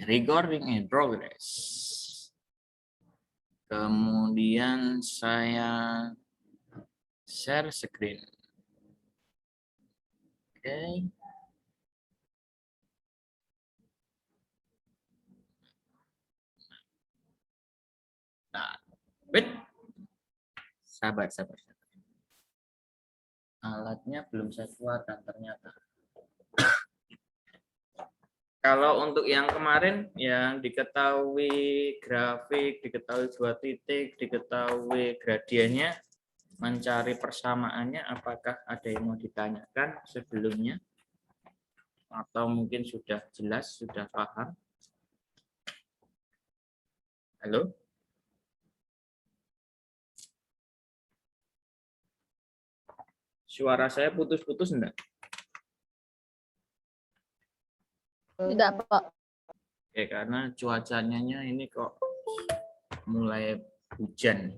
recording in progress. Kemudian saya share screen. Oke. Nah, wait. Sabar. Alatnya belum saya keluarkan ternyata. Kalau untuk yang kemarin yang diketahui grafik, diketahui 2 titik, diketahui gradiennya, mencari persamaannya, apakah ada yang mau ditanyakan sebelumnya? Atau mungkin sudah jelas, sudah paham? Halo? Suara saya putus-putus enggak? Tidak, Pak. Oke, karena cuacanya ini kok mulai hujan.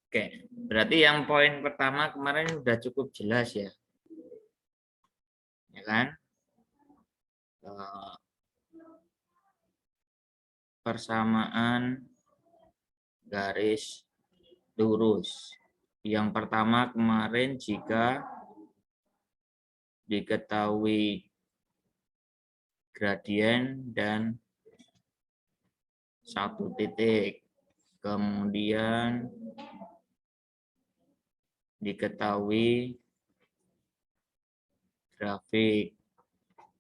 Oke, berarti yang poin pertama kemarin sudah cukup jelas ya. Ya kan? Persamaan garis lurus. Yang pertama kemarin jika diketahui gradien dan 1 titik. Kemudian diketahui grafik.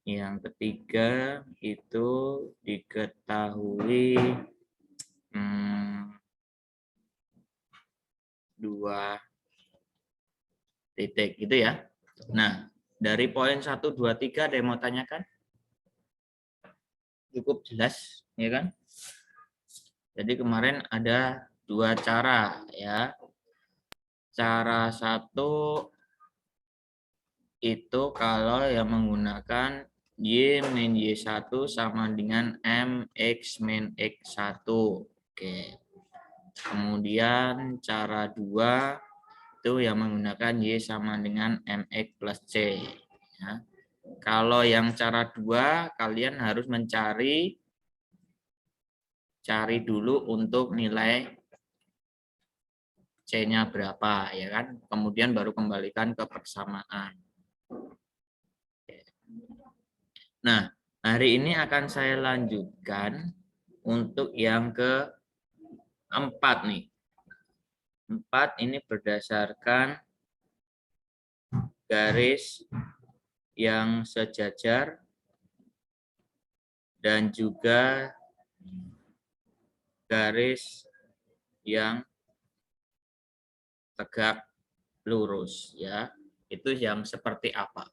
Yang ketiga itu diketahui 2 titik gitu ya. Nah, dari poin 1, 2, 3 ada yang mau tanyakan? Cukup jelas, ya kan? Jadi kemarin ada 2 cara ya. Cara satu itu kalau yang menggunakan Y min Y1 sama dengan MX min X1. Oke. Kemudian cara 2 itu yang menggunakan Y sama dengan MX plus C. Ya. Kalau yang cara 2, kalian harus cari dulu untuk nilai C-nya berapa, ya kan? Kemudian baru kembalikan ke persamaan. Nah, hari ini akan saya lanjutkan untuk yang keempat nih. 4 ini berdasarkan garis yang sejajar dan juga garis yang tegak lurus ya. Itu yang seperti apa?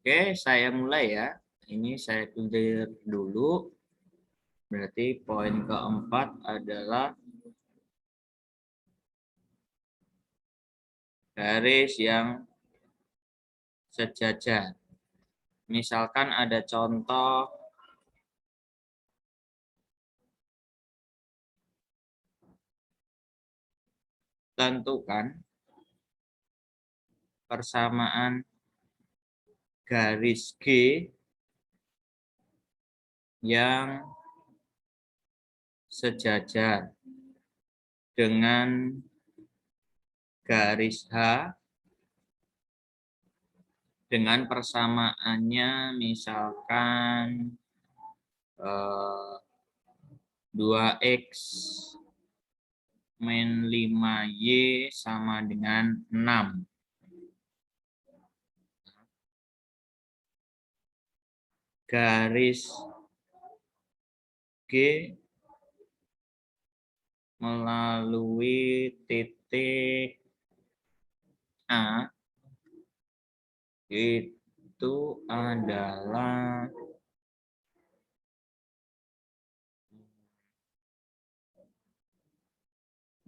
Oke, saya mulai ya. Ini saya clear dulu. Berarti poin keempat adalah garis yang sejajar. Misalkan ada contoh tentukan persamaan garis G yang sejajar dengan garis H dengan persamaannya misalkan 2x min 5y sama dengan 6. Garis G melalui titik A itu adalah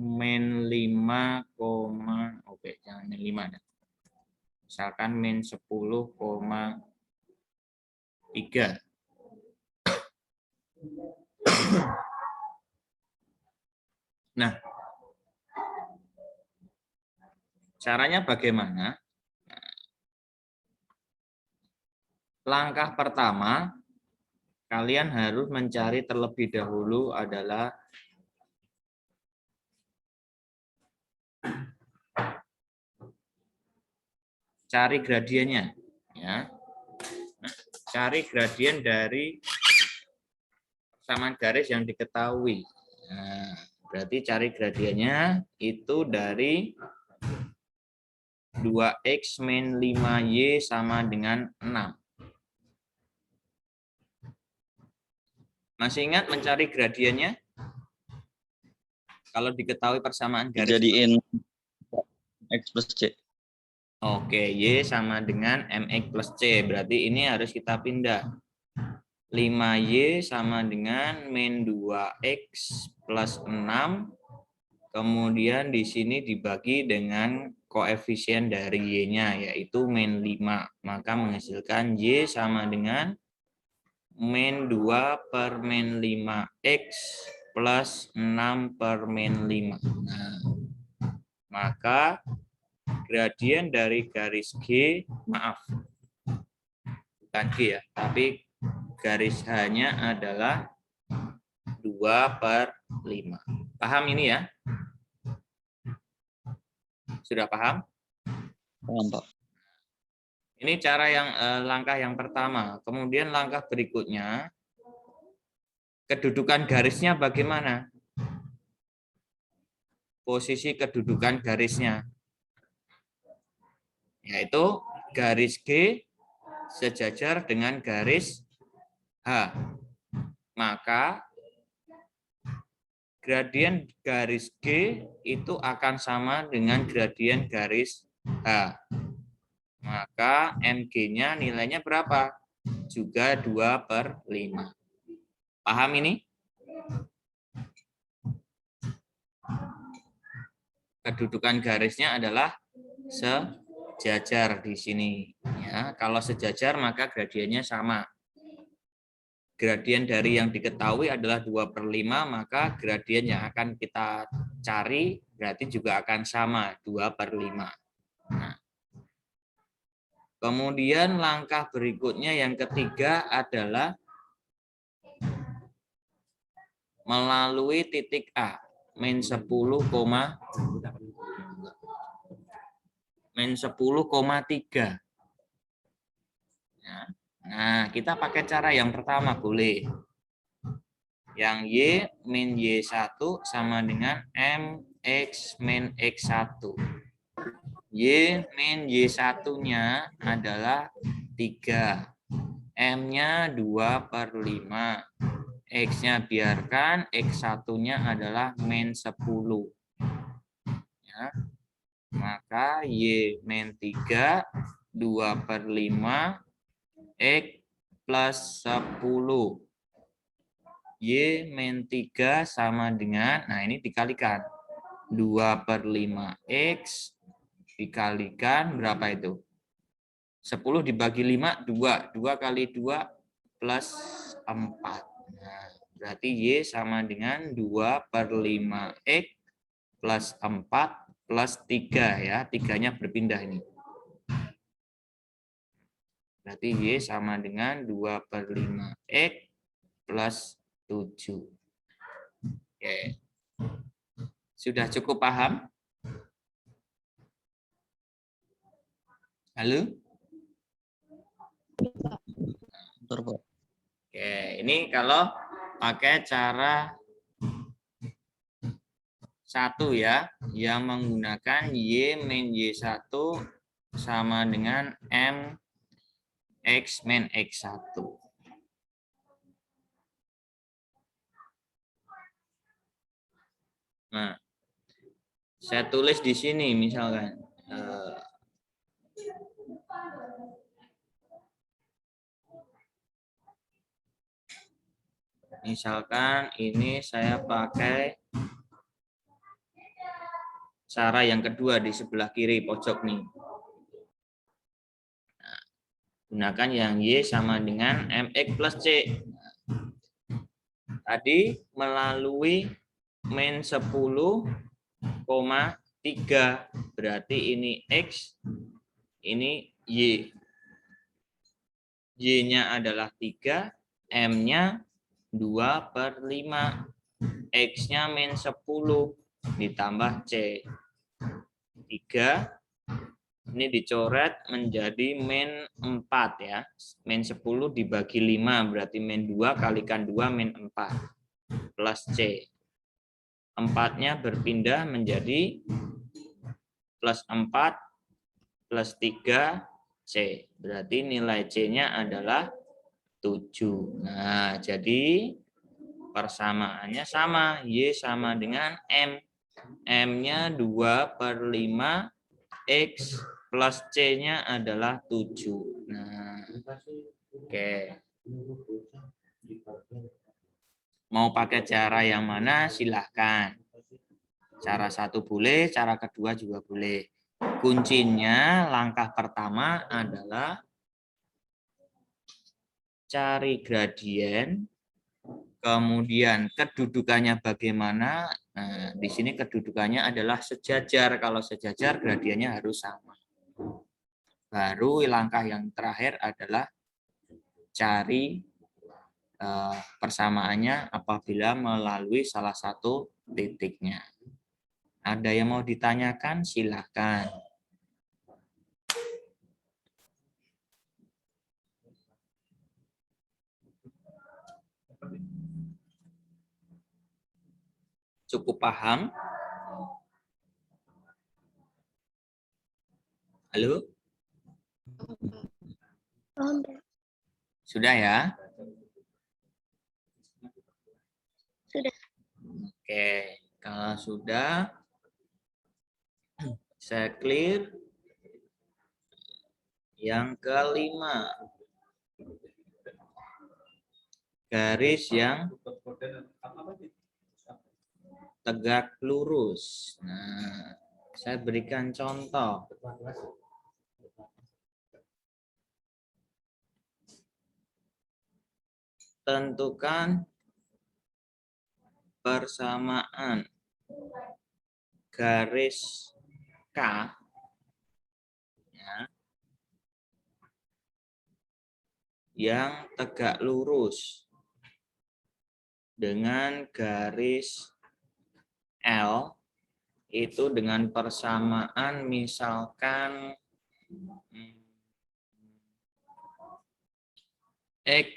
min 5, oke jangan min 5 dah. Misalkan min 10,3. Nah, caranya bagaimana? langkah pertama, kalian harus mencari terlebih dahulu adalah cari gradiennya. Ya. Nah, cari gradien dari persamaan garis yang diketahui. Nah, berarti cari gradiennya itu dari 2x min 5y sama dengan 6. Masih ingat mencari gradiennya? Kalau diketahui persamaan garis. Dijadiin X plus C. Oke, Y sama dengan MX plus C. Berarti ini harus kita pindah. 5Y sama dengan min 2X plus 6. Kemudian di sini dibagi dengan koefisien dari Y-nya, yaitu min 5. Maka menghasilkan Y sama dengan min 2 per min 5X plus 6 per min 5. Nah, maka gradien dari garis G, maaf, bukan G ya, tapi garis H-nya adalah 2 per 5. Paham ini ya? Sudah paham? Paham, Pak. Ini cara yang langkah yang pertama. Kemudian langkah berikutnya, kedudukan garisnya bagaimana? Posisi kedudukan garisnya, yaitu garis G sejajar dengan garis H. Maka gradien garis G itu akan sama dengan gradien garis H. Maka MG-nya nilainya berapa? Juga 2 per 5. Paham ini? Kedudukan garisnya adalah sejajar di sini. Ya, kalau sejajar maka gradiennya sama. Gradien dari yang diketahui adalah 2 per 5, maka gradien yang akan kita cari berarti juga akan sama, 2 per 5. Nah, kemudian langkah berikutnya yang ketiga adalah melalui titik A, min 10,3. Nah, kita pakai cara yang pertama boleh. Yang Y min Y1 sama dengan MX min X1. Y min Y1-nya adalah 3. M-nya 2 per 5. X-nya biarkan, X1-nya adalah min 10. Ya. Maka Y min 3, 2 per 5, X plus 10. Y min 3 sama dengan, nah ini dikalikan. 2 per 5X dikalikan berapa itu? 10 dibagi 5, 2. 2 kali 2 plus 4. Nah, berarti Y sama dengan 2 per 5X plus 4 plus 3 ya. 3-nya berpindah ini. Berarti Y sama dengan 2 per 5X plus 7. Oke. Sudah cukup paham? Halo? Betul, Pak. Oke, ini kalau pakai cara 1 ya, yang menggunakan Y min Y1 sama dengan MX min X1. Nah, saya tulis di sini misalkan. Misalkan ini saya pakai cara yang kedua di sebelah kiri pojok nih. Nah, gunakan yang Y sama dengan MX plus C. Tadi melalui min 10,3. Berarti ini X, ini Y. Y-nya adalah 3, M-nya 2/5, X-nya min 10, ditambah C. 3, ini dicoret menjadi min 4 ya. Min 10 dibagi 5, berarti min 2 kalikan 2 min 4, plus C. 4-nya berpindah menjadi plus 4 plus 3 C. Berarti nilai C-nya adalah 7. Nah, jadi persamaannya sama. Y sama dengan M. M-nya 2/5, X plus C-nya adalah 7. Nah, oke. Mau pakai cara yang mana? Silahkan. Cara satu boleh, cara kedua juga boleh. Kuncinya langkah pertama adalah cari gradien, kemudian kedudukannya bagaimana. Nah, di sini kedudukannya adalah sejajar. Kalau sejajar gradiennya harus sama. Baru langkah yang terakhir adalah cari persamaannya apabila melalui salah satu titiknya. Ada yang mau ditanyakan? Silahkan. Cukup paham? Halo? Sudah ya? Sudah. Oke, kalau sudah, saya clear. Yang kelima, garis yang tegak lurus. Nah, saya berikan contoh. Tentukan persamaan garis K ya, yang tegak lurus dengan garis L itu dengan persamaan misalkan X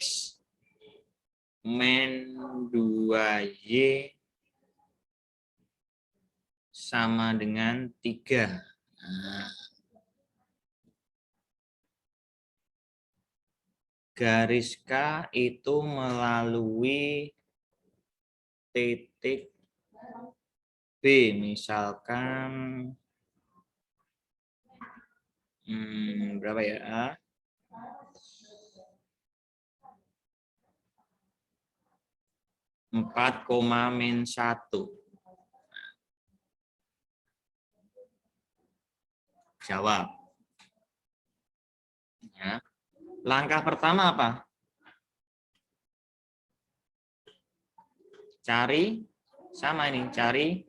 min 2Y sama dengan 3. Nah, garis K itu melalui titik B, misalkan berapa ya? 4,-1. Jawab. Ya. Langkah pertama apa? Cari, sama ini, cari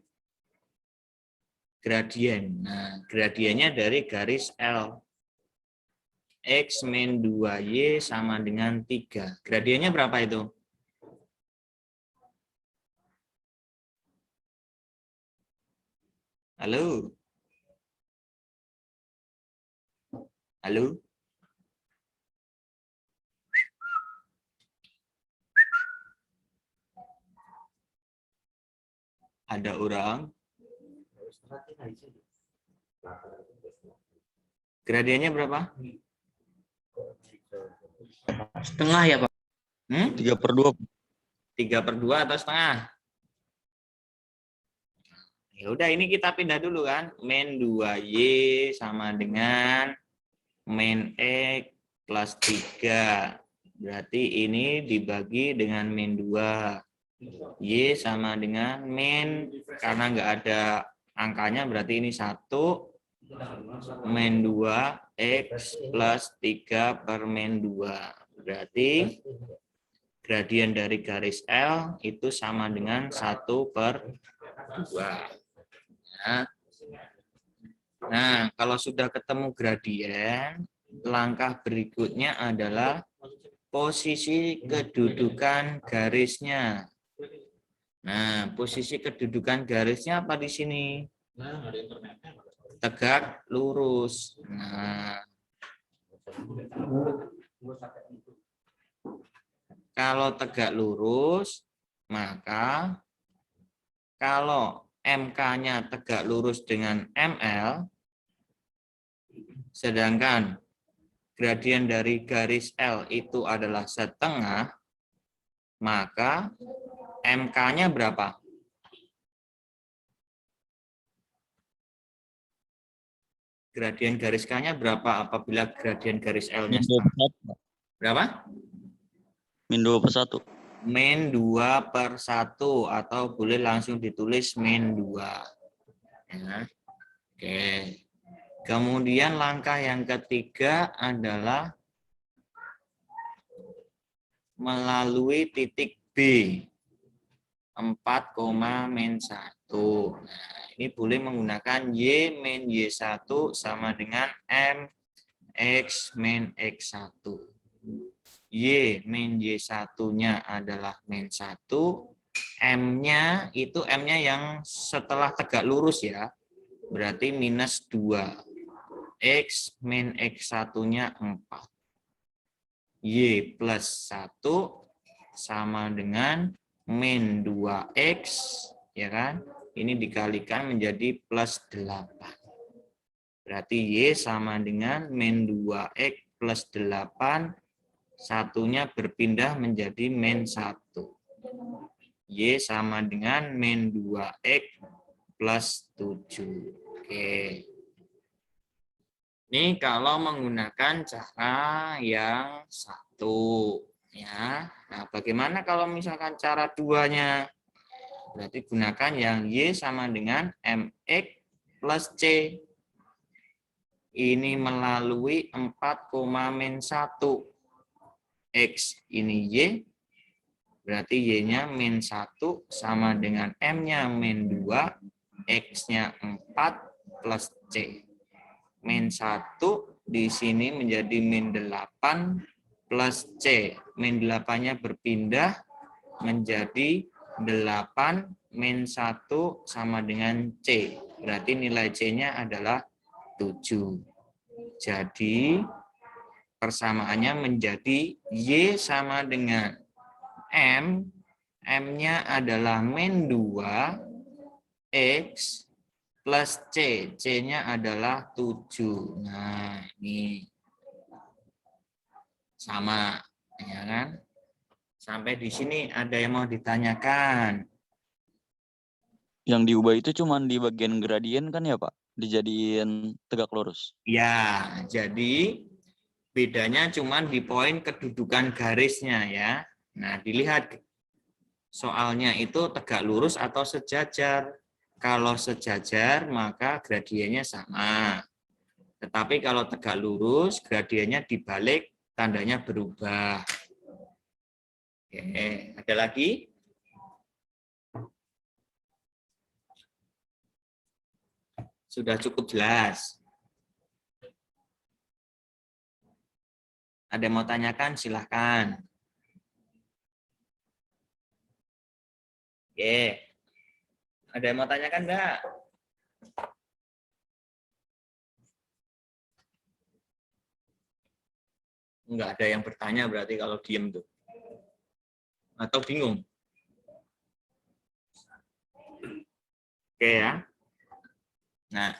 gradien. Nah, gradiennya dari garis L. X min 2Y sama dengan 3. Gradiennya berapa itu? Halo? Halo? Ada orang? Gradiennya berapa? Setengah ya, Pak? 3/2. 3/2 atau setengah? Ya udah, ini kita pindah dulu kan. Min 2Y sama dengan min X plus 3. Berarti ini dibagi dengan min 2. Y sama dengan min, karena nggak ada angkanya berarti ini 1. Min 2 X plus 3/min2. Berarti gradien dari garis L itu sama dengan 1/2. Nah, kalau sudah ketemu gradien, langkah berikutnya adalah posisi kedudukan garisnya. Nah, posisi kedudukan garisnya apa di sini? Tegak lurus. Nah, kalau tegak lurus, maka kalau MK-nya tegak lurus dengan ML, sedangkan gradien dari garis L itu adalah setengah, maka MK-nya berapa? Gradien garis K-nya berapa apabila gradien garis L-nya setengah? Berapa? Min 2/1. Min 2/1 atau boleh langsung ditulis min 2. Ya. Oke. Kemudian langkah yang ketiga adalah melalui titik B 4,-1. Nah, ini boleh menggunakan Y min Y1 sama dengan M X min X1. Y min Y1-nya adalah min 1. M-nya itu M-nya yang setelah tegak lurus ya. Berarti minus 2. X min X1-nya 4. Y plus 1 sama dengan min 2X, ya kan? Ini dikalikan menjadi plus 8. Berarti Y sama dengan min 2X plus 8, satunya berpindah menjadi min 1. Y sama dengan min 2X plus 7. Oke. Ini kalau menggunakan cara yang satu. Ya. Nah, bagaimana kalau misalkan cara duanya? Berarti gunakan yang Y sama dengan MX plus C. Ini melalui 4,-1. X ini Y. Berarti Y-nya min 1 sama dengan M-nya min 2. X-nya 4 plus C. Min 1 di sini menjadi min 8 plus C. Min 8-nya berpindah menjadi 8 min 1 sama dengan C. Berarti nilai C-nya adalah 7. Jadi persamaannya menjadi Y sama dengan M. M-nya adalah min 2 X plus C. C-nya adalah 7. Nah, ini sama, ya kan? Sampai di sini ada yang mau ditanyakan? Yang diubah itu cuma di bagian gradien kan ya Pak? Dijadiin tegak lurus. Ya, jadi bedanya cuma di poin kedudukan garisnya ya. Nah, dilihat soalnya itu tegak lurus atau sejajar. Kalau sejajar maka gradiennya sama. Tetapi kalau tegak lurus, gradiennya dibalik, tandanya berubah. Oke, ada lagi? Sudah cukup jelas. Ada yang mau tanyakan? Silahkan. Oke. Ada yang mau tanyakan enggak? Enggak ada yang bertanya berarti kalau diem tuh. Atau bingung? Oke ya. Nah,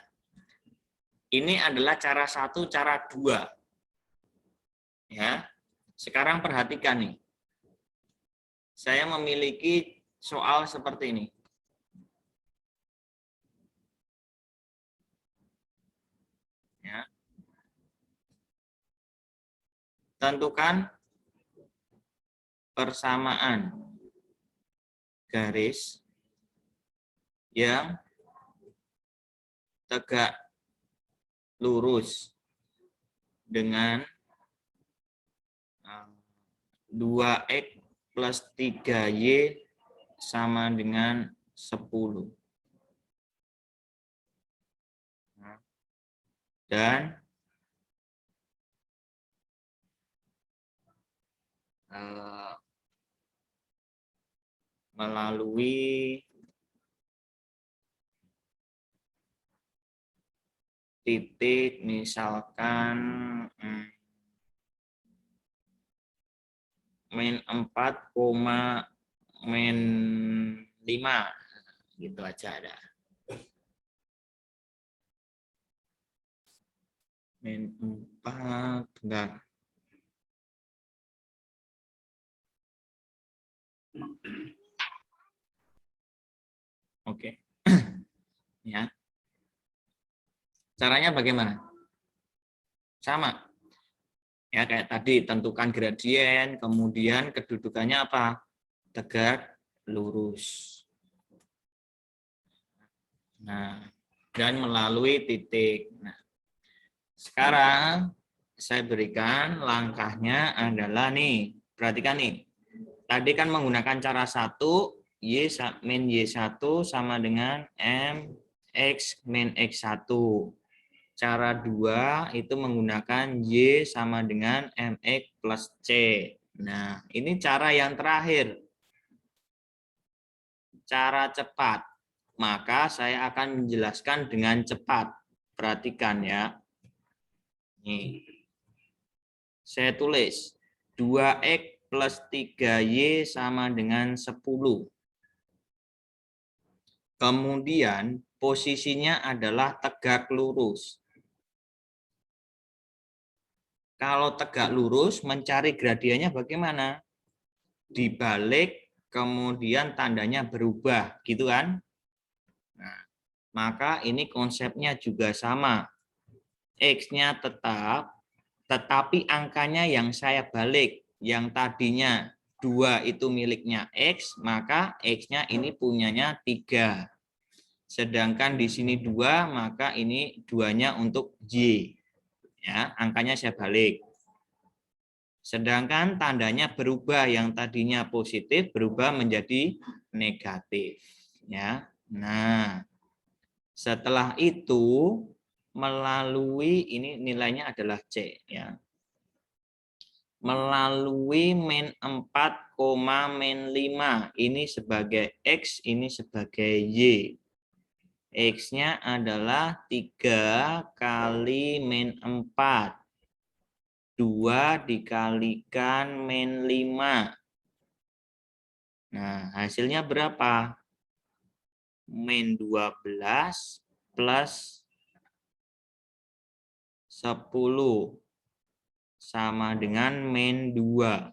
ini adalah cara 1, cara 2. Ya. Sekarang perhatikan nih. Saya memiliki soal seperti ini. Ya. Tentukan persamaan garis yang tegak lurus dengan 2X plus 3Y sama dengan 10. Dan melalui titik misalkan min 4, min 5 gitu aja ada. Min 4, bentar. Oke. Ya. Caranya bagaimana? Sama. Ya, kayak tadi tentukan gradien, kemudian kedudukannya apa? Tegak lurus. Nah, dan melalui titik. Nah, sekarang saya berikan langkahnya adalah nih, perhatikan nih. Tadi kan menggunakan cara 1, Y min Y1 sama dengan MX min X1. Cara 2 itu menggunakan Y sama dengan MX plus C. Nah, ini cara yang terakhir. Cara cepat. Maka saya akan menjelaskan dengan cepat. Perhatikan ya. Nih. Saya tulis 2X plus 3Y sama dengan 10. Kemudian posisinya adalah tegak lurus. Kalau tegak lurus, mencari gradiennya bagaimana? Dibalik, kemudian tandanya berubah, gitu kan? Nah, maka ini konsepnya juga sama. X-nya tetap, tetapi angkanya yang saya balik. Yang tadinya 2 itu miliknya X, maka X-nya ini punyanya 3. Sedangkan di sini 2, maka ini 2-nya untuk Y. Ya, angkanya saya balik. Sedangkan tandanya berubah, yang tadinya positif berubah menjadi negatif. Ya, nah setelah itu melalui ini nilainya adalah C ya. Melalui min 4, min 5 ini sebagai X, ini sebagai Y. X-nya adalah 3 kali min 4. 2 dikalikan min 5. Nah, hasilnya berapa? Min 12 plus 10 sama dengan min 2.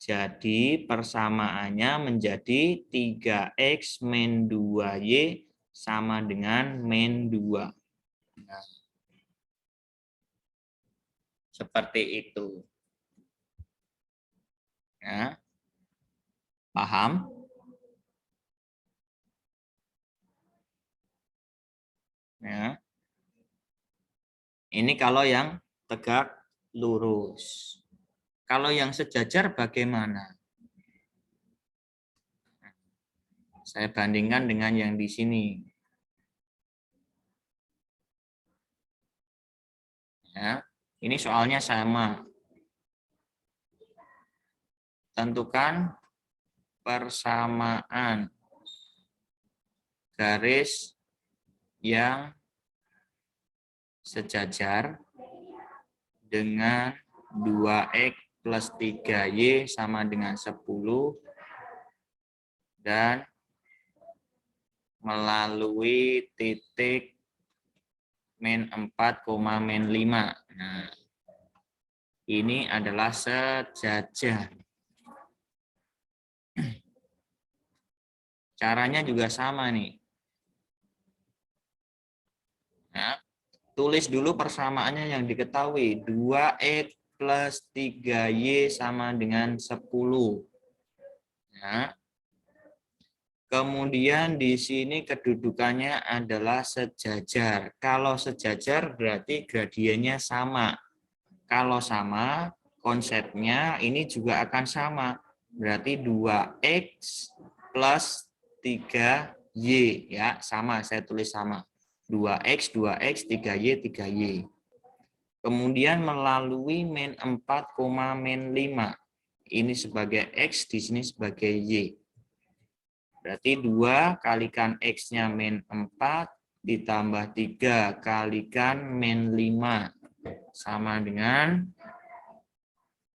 Jadi persamaannya menjadi 3X min 2Y sama dengan min 2. Nah, seperti itu. Ya. Paham? Ya. Ini kalau yang tegak lurus. Kalau yang sejajar bagaimana? Saya bandingkan dengan yang di sini. Ya, ini soalnya sama. Tentukan persamaan garis yang sejajar dengan 2X plus 3Y sama dengan 10 dan melalui titik min 4, min 5. Nah, ini adalah sejajar. Caranya juga sama nih. Nah, tulis dulu persamaannya yang diketahui. 2X plus 3Y sama dengan 10. Nah, kemudian di sini kedudukannya adalah sejajar. Kalau sejajar berarti gradiennya sama. Kalau sama, konsepnya ini juga akan sama. Berarti 2X plus 3Y. Ya, sama, saya tulis sama. 2X, 2X, 3Y, 3Y. Kemudian melalui min 4, min 5. ini sebagai X, di sini sebagai Y. Berarti 2 kalikan X-nya min 4 ditambah 3 kalikan min 5 sama dengan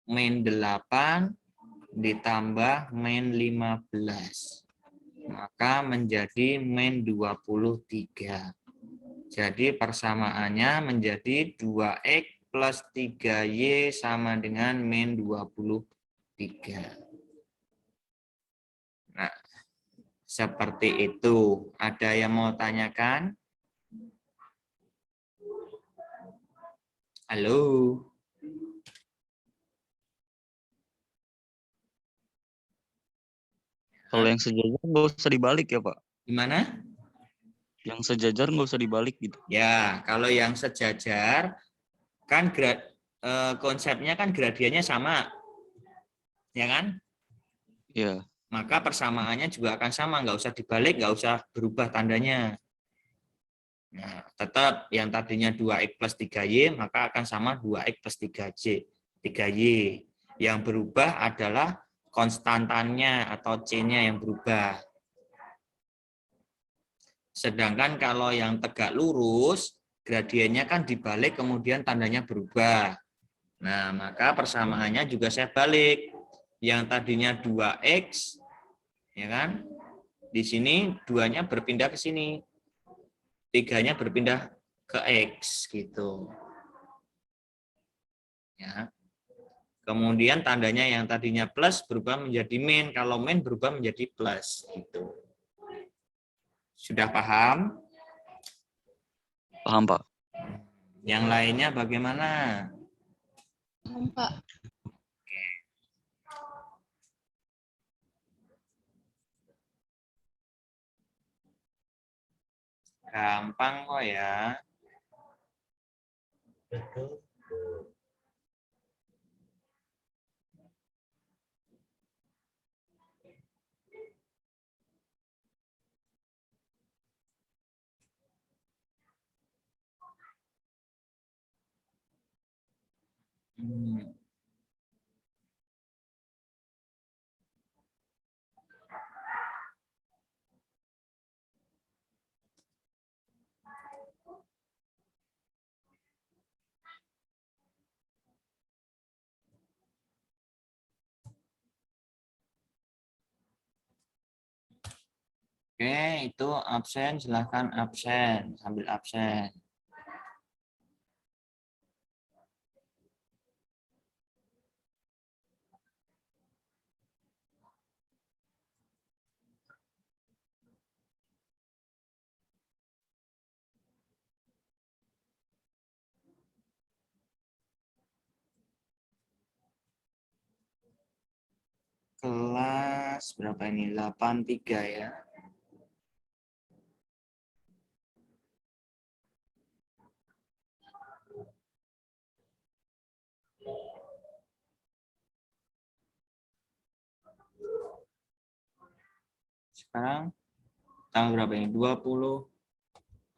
min 8 ditambah min 15. Maka menjadi min 23. Jadi persamaannya menjadi 2X plus 3Y sama dengan min 23. Nah, seperti itu. Ada yang mau tanyakan? Halo? Kalau yang sejajar nggak usah dibalik ya Pak? Gimana? Yang sejajar nggak usah dibalik gitu. Ya, kalau yang sejajar kan konsepnya kan gradiennya sama. Ya kan? Iya. Maka persamaannya juga akan sama, nggak usah dibalik, nggak usah berubah tandanya. Nah, tetap yang tadinya 2X plus 3Y, maka akan sama 2X plus 3Y. Yang berubah adalah konstantannya atau C-nya yang berubah. Sedangkan kalau yang tegak lurus, gradiennya kan dibalik kemudian tandanya berubah. Nah, maka persamaannya juga saya balik. Yang tadinya 2X, ya kan? Di sini 2-nya berpindah ke sini. 3-nya berpindah ke X gitu. Ya. Kemudian tandanya yang tadinya plus berubah menjadi min, kalau min berubah menjadi plus gitu. Sudah paham? Paham Pak? Yang lainnya bagaimana? Paham, Pak. Gampang kok ya. Oke, itu absen, silahkan absen, sambil absen. Kelas berapa ini? 83 ya. Sekarang tanggal berapa ini? 27.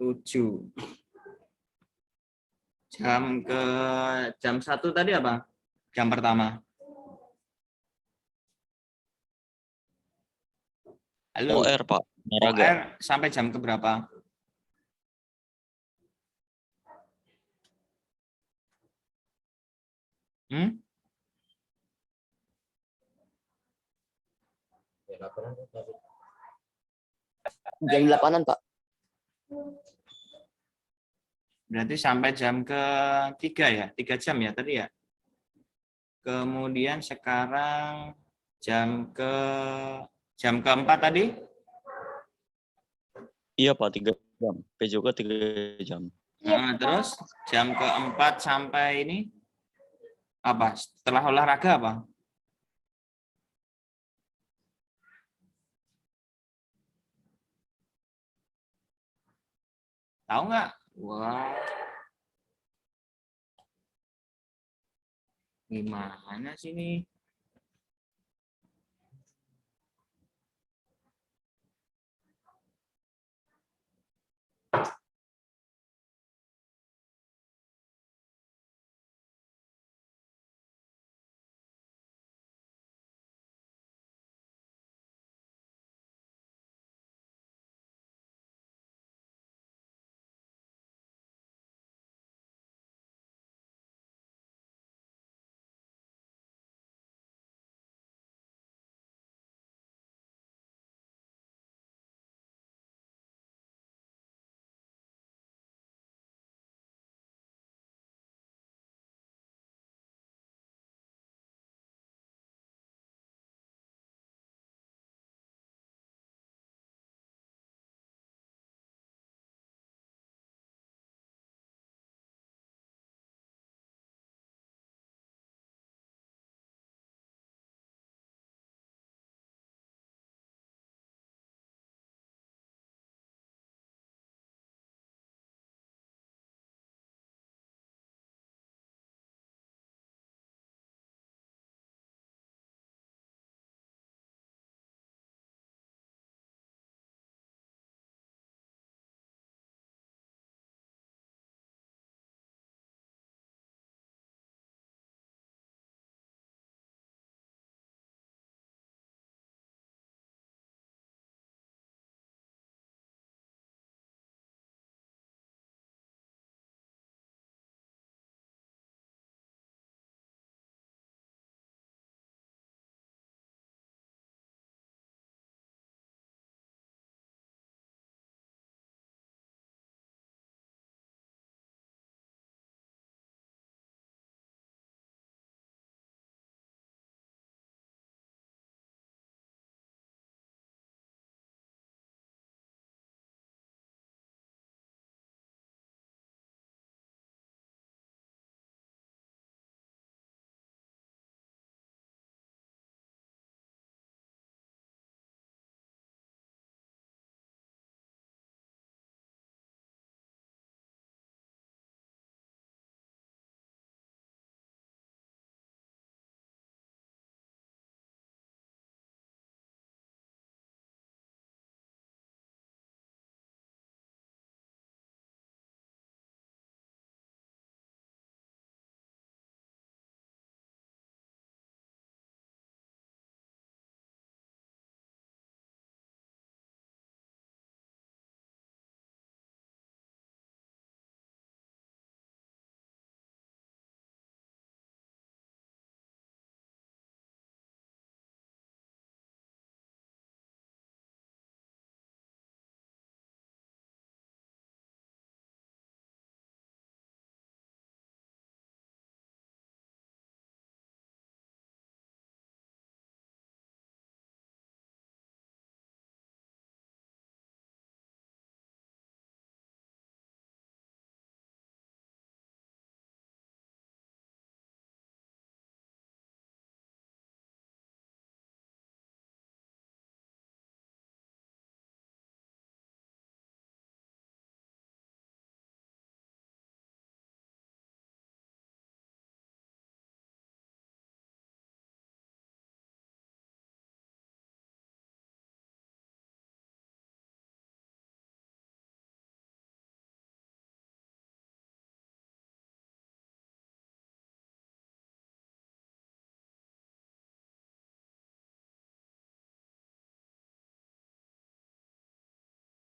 Jam 1 tadi apa? Jam pertama. Halo. OR Pak. Olahraga. OR sampai jam ke berapa? Jam 8-an, Pak. Berarti sampai jam ke-3 ya? 3 jam ya tadi ya? Kemudian sekarang jam keempat tadi? Iya Pak, 3 jam. PJOK 3 jam. Nah, terus jam keempat sampai ini apa? Setelah olahraga apa? Tahu nggak? Wah, gimana sih ini?